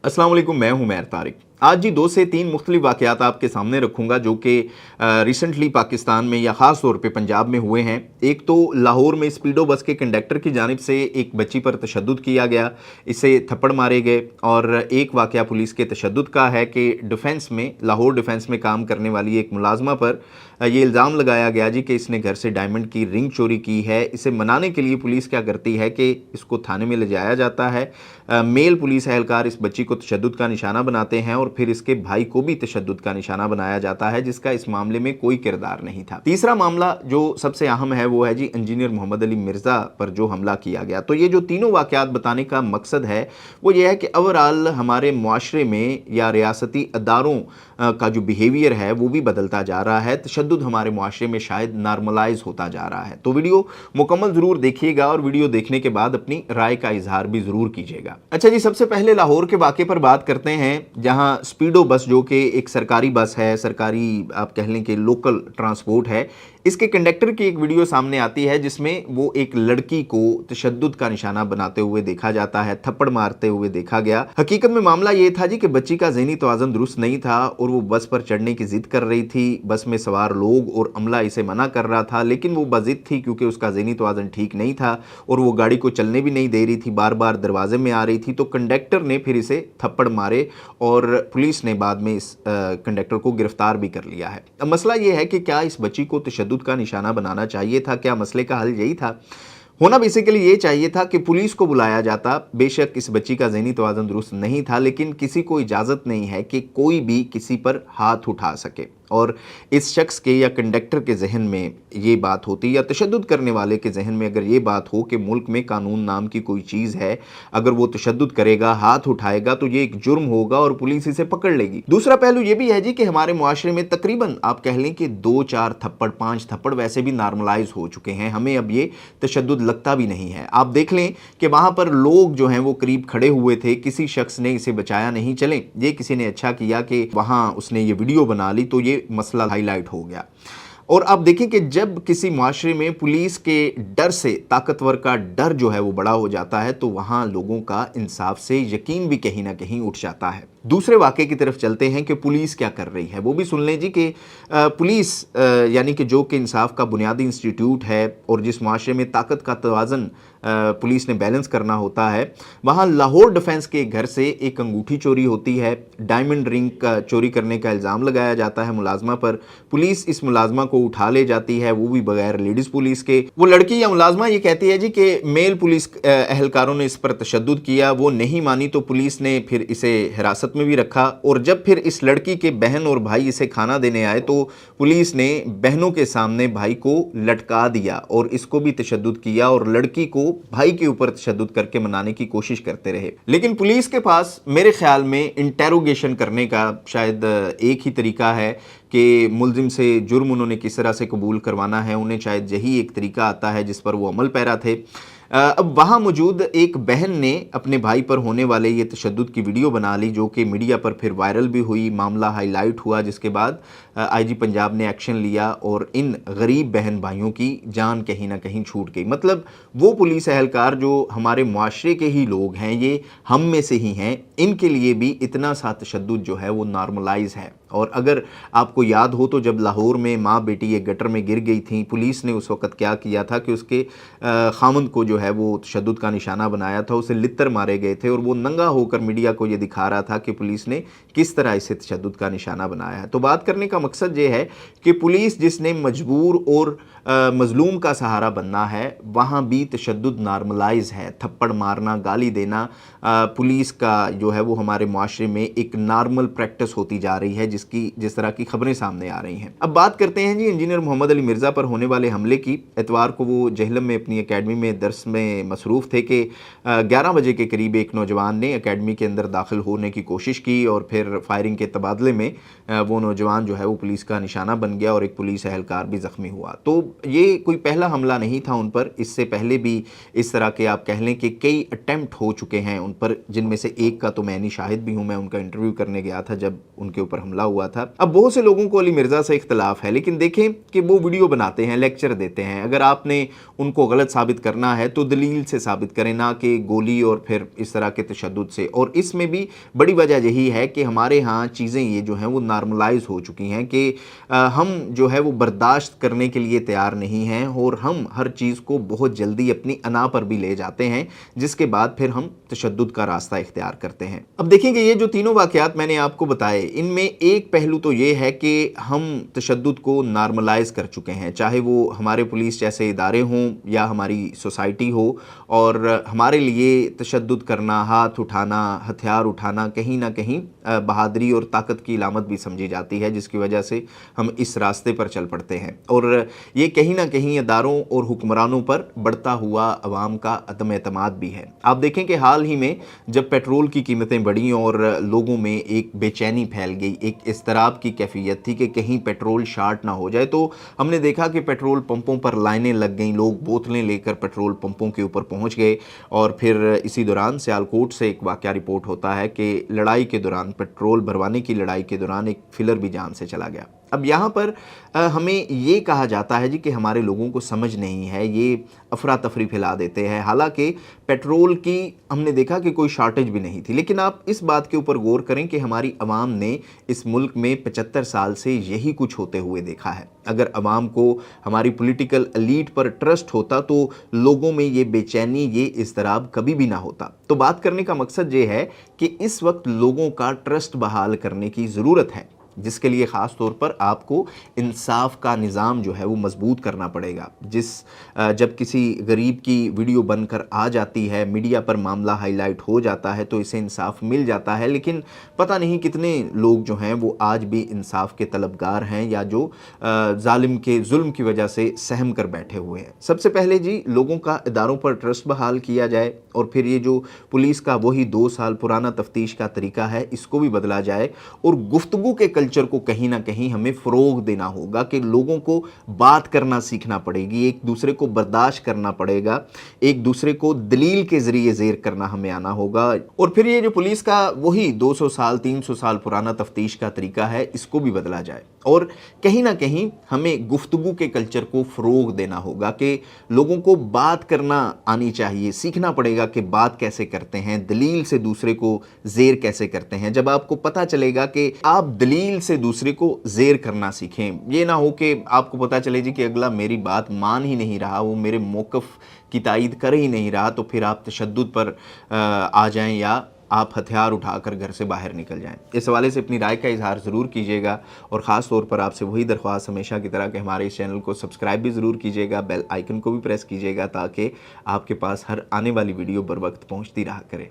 अस्सलाम वालेकुम, मैं हूं मैर तारिक। आज जी 2 से 3 मुख्तलिफ वाक़यात आपके सामने रखूँगा जो कि रिसेंटली पाकिस्तान में या ख़ास तौर पे पंजाब में हुए हैं। एक तो लाहौर में स्पीडो बस के कंडक्टर की जानिब से एक बच्ची पर तशद्दुद किया गया, इसे थप्पड़ मारे गए। और एक वाक़या पुलिस के तशद्दुद का है कि डिफेंस में, लाहौर डिफेंस में काम करने वाली एक मुलाज़मा पर ये इल्ज़ाम लगाया गया जी कि इसने घर से डायमंड की रिंग चोरी की है। इसे मनाने के लिए पुलिस क्या करती है कि इसको थाने में ले जाया जाता है। मेल पुलिस एहलकार इस बच्ची को तशद्दुद का निशाना बनाते हैं और फिर इसके भाई को भी तशद्दुद का निशाना बनाया जाता है, जिसका इस मामले में कोई किरदार नहीं था। तीसरा मामला जो सबसे अहम है वो है जी इंजीनियर मोहम्मद अली मिर्ज़ा पर जो हमला किया गया। तो ये जो तीनों वाक़यात बताने का मकसद है वो ये है कि ओवरऑल हमारे मुआशरे में या रियासती अदारों का जो बिहेवियर है वो भी बदलता जा रहा है। तशद्दुद हमारे मुआशरे में शायद नॉर्मलाइज होता जा रहा है। तो वीडियो मुकम्मल ज़रूर देखिएगा और वीडियो देखने के बाद अपनी राय का इजहार भी ज़रूर कीजिएगा। अच्छा जी, सबसे पहले लाहौर के वाक़े पर बात करते हैं, जहां स्पीडो बस जो कि एक सरकारी बस है, सरकारी आप कह लें कि लोकल ट्रांसपोर्ट है, इसके कंडक्टर की एक वीडियो सामने आती है जिसमें वो एक लड़की को तशद्दुद का निशाना बनाते हुए देखा जाता है, थप्पड़ मारते हुए देखा गया। हकीकत में मामला ये था जी कि बच्ची का ज़हनी तवाज़ुन दुरुस्त नहीं था और वो बस पर चढ़ने की ज़िद कर रही थी। बस में सवार लोग और अमला इसे मना कर रहा था, लेकिन वो बज़िद थी क्योंकि उसका ज़हनी तवाज़ुन ठीक नहीं था और वो गाड़ी को चलने भी नहीं दे रही थी, बार बार दरवाजे में आ रही थी। तो कंडक्टर ने फिर इसे थप्पड़ मारे और पुलिस ने बाद में इस कंडक्टर को गिरफ्तार भी कर लिया है। अब मसला ये है कि क्या इस बच्ची को तशद्दुद का निशाना बनाना चाहिए था? क्या मसले का हल यही था? होना बेसिकली ये चाहिए था कि पुलिस को बुलाया जाता। बेशक इस बच्ची का ज़हनी तवाज़ुन दुरुस्त नहीं था, लेकिन किसी को इजाज़त नहीं है कि कोई भी किसी पर हाथ उठा सके। और इस शख्स के या कंडक्टर के जहन में ये बात होती, या तशद्दुद करने वाले के जहन में अगर ये बात हो कि मुल्क में कानून नाम की कोई चीज़ है, अगर वो तशद्दुद करेगा, हाथ उठाएगा तो ये एक जुर्म होगा और पुलिस इसे पकड़ लेगी। दूसरा पहलू ये भी है जी कि हमारे मुआशरे में तकरीबन आप कह लें कि 2-4 थप्पड़, 5 थप्पड़ वैसे भी नॉर्मलाइज हो चुके हैं। हमें अब ये तशद्दुद लगता भी नहीं है। आप देख लें कि वहाँ पर लोग जो हैं वो करीब खड़े हुए थे, किसी शख्स ने इसे बचाया नहीं। चलें, ये किसी ने अच्छा किया कि वहाँ उसने ये वीडियो बना ली तो ये मसला हाईलाइट हो गया। और आप देखें कि जब किसी माशरे में पुलिस के डर से, ताकतवर का डर जो है वो बड़ा हो जाता है, तो वहाँ लोगों का इंसाफ से यकीन भी कहीं ना कहीं उठ जाता है। दूसरे वाक़े की तरफ चलते हैं कि पुलिस क्या कर रही है, वो भी सुन लें जी कि पुलिस यानी कि जो कि इंसाफ का बुनियादी इंस्टीट्यूट है और जिस माशरे में ताकत का तवाज़ुन पुलिस ने बैलेंस करना होता है, वहाँ लाहौर डिफेंस के घर से एक अंगूठी चोरी होती है। डायमंड रिंग का चोरी करने का इल्ज़ाम लगाया जाता है मुलाजमा पर। पुलिस इस मुलाजमा को उठा ले जाती है, वो भी बगैर लेडीज़ पुलिस के। वो लड़की या मुलाजमा ये कहती है जी कि मेल पुलिस एहलकारों ने इस पर तशद्दुद किया, वो नहीं मानी तो पुलिस ने फिर इसे हिरासत में भी रखा। और जब फिर इस लड़की के बहन और भाई इसे खाना देने आए तो पुलिस ने बहनों के सामने भाई को लटका दिया और इसको भी तशद्दुद किया और लड़की को भाई के ऊपर तशद्दुद करके मनाने की कोशिश करते रहे। लेकिन पुलिस के पास मेरे ख्याल में इंटेरोगेशन करने का शायद एक ही तरीका है कि मुल्जिम से जुर्म उन्होंने किस तरह से कबूल करवाना है, उन्हें शायद यही एक तरीका आता है जिस पर वो अमल पैरा थे। अब वहाँ मौजूद एक बहन ने अपने भाई पर होने वाले ये तशद्दुद की वीडियो बना ली, जो कि मीडिया पर फिर वायरल भी हुई, मामला हाईलाइट हुआ, जिसके बाद आईजी पंजाब ने एक्शन लिया और इन गरीब बहन भाइयों की जान कहीं ना कहीं छूट गई। मतलब वो पुलिस एहलकार जो हमारे मुआशरे के ही लोग हैं, ये हम में से ही हैं, इनके लिए भी इतना सा तशद्दुद जो है वो नॉर्मलाइज है। और अगर आपको याद हो तो जब लाहौर में माँ बेटी एक गटर में गिर गई थी, पुलिस ने उस वक़्त क्या किया था कि उसके खामंद को जो है वो तशद्दुद का निशाना बनाया था, उसे लित्तर मारे गए थे और वो नंगा होकर मीडिया को ये दिखा रहा था कि पुलिस ने किस तरह इसे तशद्दुद का निशाना बनाया है। तो बात करने का मकसद ये है कि पुलिस जिसने मजबूर और मजलूम का सहारा बनना है, वहाँ भी तशद्दुद नॉर्मलाइज है। थप्पड़ मारना, गाली देना पुलिस का जो है वो हमारे मुआशरे में एक नॉर्मल प्रैक्टिस होती जा रही है, जिस तरह की खबरें सामने आ रही हैं। अब बात करते हैं जी इंजीनियर मोहम्मद अली मिर्ज़ा पर होने वाले हमले की। एतवार को वो जहलम में अपनी एकेडमी में दर्स में मसरूफ़ थे कि 11 बजे के करीब एक नौजवान ने एकेडमी के अंदर दाखिल होने की कोशिश की और फिर फायरिंग के तबादले में वो नौजवान जो है वो पुलिस का निशाना बन गया और एक पुलिस एहलकार भी ज़ख्मी हुआ। तो ये कोई पहला हमला नहीं था उन पर, इससे पहले भी इस तरह के आप कह लें कि कई अटेम्प्ट हो चुके हैं उन पर, जिनमें से एक का तो मैं शाहिद भी हूँ। मैं उनका इंटरव्यू करने गया था जब उनके ऊपर हमला हुआ था। अब बहुत से लोगों को अली मिर्ज़ा से इख्तलाफ है, लेकिन देखें कि वो वीडियो बनाते हैं, लेक्चर देते हैं। अगर आपने उनको गलत साबित करना है तो दलील से साबित करें, ना कि गोली और फिर इस तरह के तशद्दुद से। और इसमें भी बड़ी वजह यही है कि हमारे यहाँ चीज़ें ये जो हैं वो नॉर्मलाइज हो चुकी हैं कि हम जो है वो बर्दाश्त करने के लिए तैयार नहीं हैं, और हम हर चीज़ को बहुत जल्दी अपनी अना पर भी ले जाते हैं, जिसके बाद फिर हम तशद्दुद का रास्ता इख्तियार करते हैं। अब देखेंगे ये जो तीनों वाक़यात मैंने आपको बताए, इनमें एक पहलू तो ये है कि हम तशद्दुद को नॉर्मलाइज कर चुके हैं, चाहे वो हमारे पुलिस जैसे इदारे हों या हमारी सोसाइटी हो। और हमारे लिए तशद्दुद करना, हाथ उठाना, हथियार उठाना कहीं ना कहीं बहादुरी और ताकत की इलामत भी समझी जाती है, जिसकी वजह से हम इस रास्ते पर चल पड़ते हैं। और ये कहीं ना कहीं इदारों और हुक्मरानों पर बढ़ता हुआ अवाम का अदम एतमाद भी है। आप देखें कि हाल ही में जब पेट्रोल की कीमतें बढ़ी और लोगों में एक बेचैनी फैल गई, एक इज़्तिराब की कैफियत थी कि कहीं पेट्रोल शार्ट ना हो जाए, तो हमने देखा कि पेट्रोल पंपों पर लाइनें लग गईं, लोग बोतलें लेकर पेट्रोल पंपों के ऊपर पहुंच गए। और फिर इसी दौरान सियालकोट से एक वाक़या रिपोर्ट होता है कि लड़ाई के दौरान, पेट्रोल भरवाने की लड़ाई के दौरान एक फिलर भी जान से चला गया। अब यहाँ पर हमें ये कहा जाता है जी कि हमारे लोगों को समझ नहीं है, ये अफरा तफरी फैला देते हैं। हालांकि पेट्रोल की हमने देखा कि कोई शॉर्टेज भी नहीं थी, लेकिन आप इस बात के ऊपर गौर करें कि हमारी अवाम ने इस मुल्क में 75 साल से यही कुछ होते हुए देखा है। अगर अवाम को हमारी पॉलिटिकल एलीट पर ट्रस्ट होता तो लोगों में ये बेचैनी, ये इज़्तिराब कभी भी ना होता। तो बात करने का मकसद ये है कि इस वक्त लोगों का ट्रस्ट बहाल करने की ज़रूरत है, जिसके लिए ख़ास तौर पर आपको इंसाफ का निज़ाम जो है वो मजबूत करना पड़ेगा। जब किसी गरीब की वीडियो बनकर आ जाती है, मीडिया पर मामला हाईलाइट हो जाता है, तो इसे इंसाफ मिल जाता है, लेकिन पता नहीं कितने लोग जो हैं वो आज भी इंसाफ के तलबगार हैं, या जो जालिम के जुल्म की वजह से सहम कर बैठे हुए हैं। सबसे पहले जी लोगों का इदारों पर ट्रस्ट बहाल किया जाए, और फिर ये जो पुलिस का वही 2 साल पुराना तफ्तीश का तरीका है, इसको भी बदला जाए। और गुफ्तगू के कल्चर को कहीं ना कहीं हमें फ़रोग देना होगा कि लोगों को बात करना सीखना पड़ेगी, एक दूसरे को बर्दाश्त करना पड़ेगा, एक दूसरे को दलील के ज़रिए ज़ेर करना हमें आना होगा। और फिर ये जो पुलिस का वही 200 साल 300 साल पुराना तफ्तीश का तरीका है, इसको भी बदला जाए। और कहीं ना कहीं हमें गुफ्तगू के कल्चर को फ़रोग देना होगा कि लोगों को बात करना आनी चाहिए, सीखना पड़ेगा कि बात कैसे करते हैं, दलील से दूसरे को ज़ेर कैसे करते हैं। जब आपको पता चलेगा कि आप दलील से दूसरे को ज़ेर करना सीखें, ये ना हो कि आपको पता चले जी कि अगला मेरी बात मान ही नहीं रहा, वो मेरे मौक़िफ़ की तायीद कर ही नहीं रहा, तो फिर आप तशद्दुद पर आ जाएं या आप हथियार उठाकर घर से बाहर निकल जाएं। इस हवाले से अपनी राय का इजहार ज़रूर कीजिएगा, और ख़ास तौर पर आपसे वही दरख्वास्त हमेशा की तरह कि हमारे इस चैनल को सब्सक्राइब भी ज़रूर कीजिएगा, बेल आइकन को भी प्रेस कीजिएगा, ताकि आपके पास हर आने वाली वीडियो बर वक्त पहुँचती रहा करे।